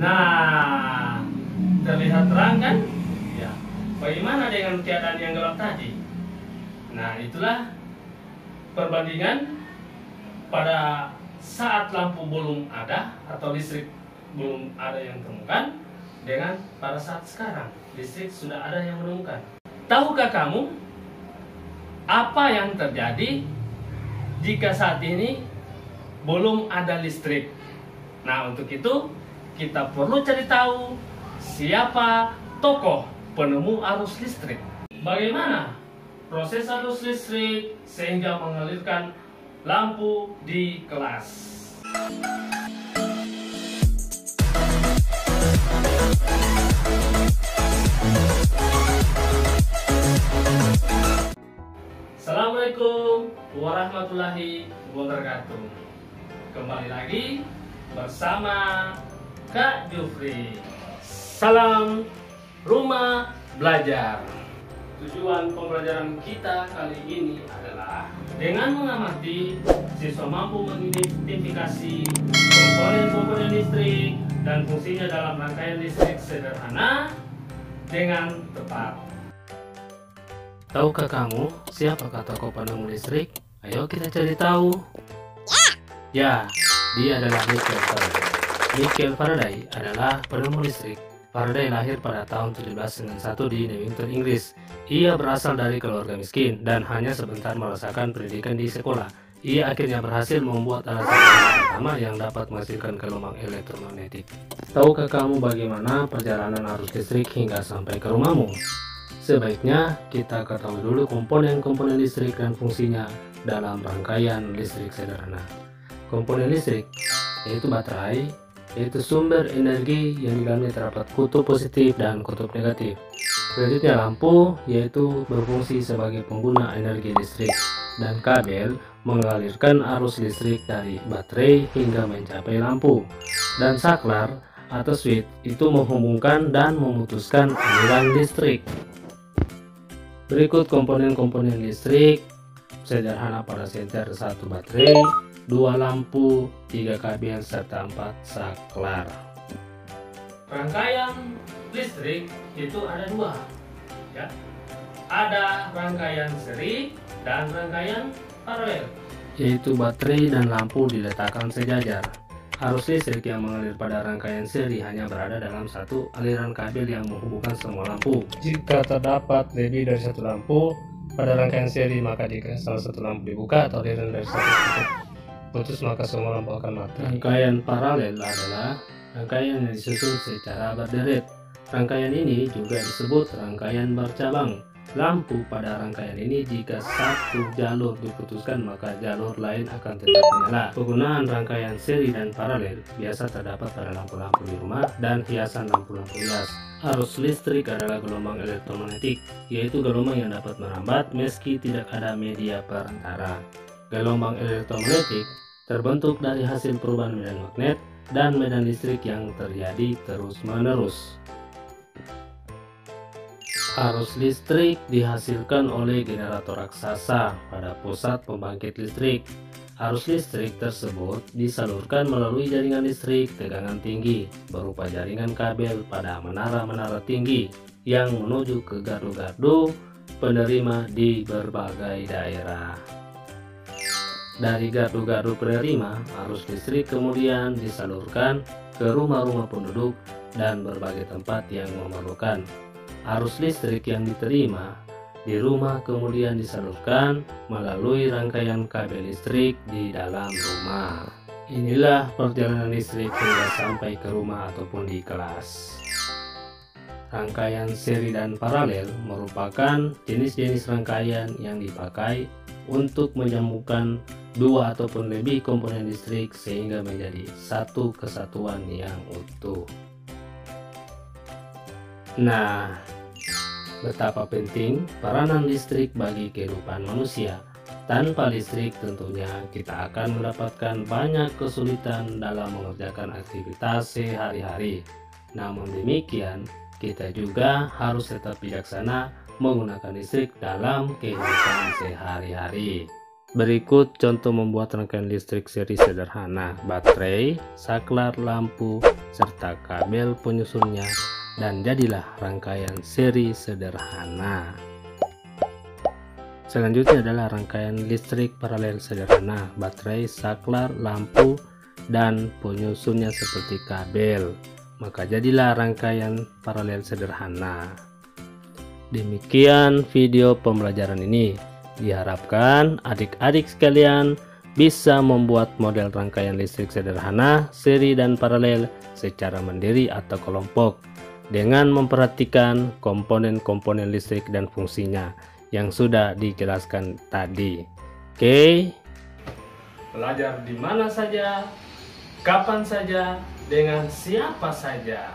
Nah, terlihat terang kan? Ya. Bagaimana dengan keadaan yang gelap tadi? Nah, itulah perbandingan pada saat lampu belum ada atau listrik belum ada yang temukan dengan pada saat sekarang listrik sudah ada yang menemukan. Tahukah kamu apa yang terjadi jika saat ini belum ada listrik? Nah, untuk itu kita perlu cari tahu siapa tokoh penemu arus listrik. Bagaimana proses arus listrik sehingga mengalirkan lampu di kelas. Assalamualaikum warahmatullahi wabarakatuh. Kembali lagi bersama Kak Jufri. Salam rumah belajar. Tujuan pembelajaran kita kali ini adalah dengan mengamati siswa mampu mengidentifikasi komponen-komponen listrik dan fungsinya dalam rangkaian listrik sederhana dengan tepat. Tahukah kamu siapakah tokoh penemu listrik? Ayo kita cari tahu. Ya, dia adalah Michael Faraday. Michael Faraday adalah penemu listrik. Faraday lahir pada tahun 1791 di Newington, Inggris. Ia berasal dari keluarga miskin dan hanya sebentar merasakan pendidikan di sekolah. Ia akhirnya berhasil membuat alat pertama yang dapat menghasilkan gelombang elektromagnetik. Tahukah kamu bagaimana perjalanan arus listrik hingga sampai ke rumahmu? Sebaiknya kita ketahui dulu komponen-komponen listrik dan fungsinya dalam rangkaian listrik sederhana. Komponen listrik yaitu baterai, yaitu sumber energi yang di dalamnya terdapat kutub positif dan kutub negatif. Selanjutnya lampu, yaitu berfungsi sebagai pengguna energi listrik, dan kabel mengalirkan arus listrik dari baterai hingga mencapai lampu, dan saklar atau switch itu menghubungkan dan memutuskan aliran listrik. Berikut komponen-komponen listrik sederhana pada senter: 1 baterai, 2 lampu, 3 kabel, serta 4 saklar. Rangkaian listrik itu ada 2, ya. Ada rangkaian seri dan rangkaian paralel, yaitu baterai dan lampu diletakkan sejajar. Arus listrik yang mengalir pada rangkaian seri hanya berada dalam satu aliran kabel yang menghubungkan semua lampu. Jika terdapat lebih dari satu lampu pada rangkaian seri, maka jika salah satu lampu dibuka atau aliran dari satu putus, maka semua lampu akan mati. Rangkaian paralel adalah rangkaian yang disusun secara berderet. Rangkaian ini juga disebut rangkaian bercabang. Lampu pada rangkaian ini jika satu jalur diputuskan, maka jalur lain akan tetap menyala. Penggunaan rangkaian seri dan paralel biasa terdapat pada lampu-lampu di rumah dan hiasan lampu-lampu hias. Arus listrik adalah gelombang elektromagnetik, yaitu gelombang yang dapat merambat meski tidak ada media perantara. Gelombang elektromagnetik terbentuk dari hasil perubahan medan magnet dan medan listrik yang terjadi terus-menerus. Arus listrik dihasilkan oleh generator raksasa pada pusat pembangkit listrik. Arus listrik tersebut disalurkan melalui jaringan listrik tegangan tinggi berupa jaringan kabel pada menara-menara tinggi yang menuju ke gardu-gardu penerima di berbagai daerah. Dari gardu-gardu penerima, arus listrik kemudian disalurkan ke rumah-rumah penduduk dan berbagai tempat yang memerlukan. Arus listrik yang diterima di rumah kemudian disalurkan melalui rangkaian kabel listrik di dalam rumah. Inilah perjalanan listrik hingga sampai ke rumah ataupun di kelas. Rangkaian seri dan paralel merupakan jenis-jenis rangkaian yang dipakai untuk menyambungkan 2 ataupun lebih komponen listrik sehingga menjadi satu kesatuan yang utuh. Nah, betapa penting peranan listrik bagi kehidupan manusia. Tanpa listrik tentunya kita akan mendapatkan banyak kesulitan dalam mengerjakan aktivitas sehari-hari. Namun demikian, kita juga harus tetap bijaksana menggunakan listrik dalam kehidupan sehari-hari. Berikut contoh membuat rangkaian listrik seri sederhana, baterai, saklar, lampu, serta kabel penyusunnya, dan jadilah rangkaian seri sederhana. Selanjutnya adalah rangkaian listrik paralel sederhana, baterai, saklar, lampu, dan penyusunnya seperti kabel. Maka jadilah rangkaian paralel sederhana. Demikian video pembelajaran ini. Diharapkan adik-adik sekalian bisa membuat model rangkaian listrik sederhana, seri dan paralel secara mandiri atau kelompok dengan memperhatikan komponen-komponen listrik dan fungsinya yang sudah dijelaskan tadi. Oke. Belajar di mana saja, kapan saja, dengan siapa saja.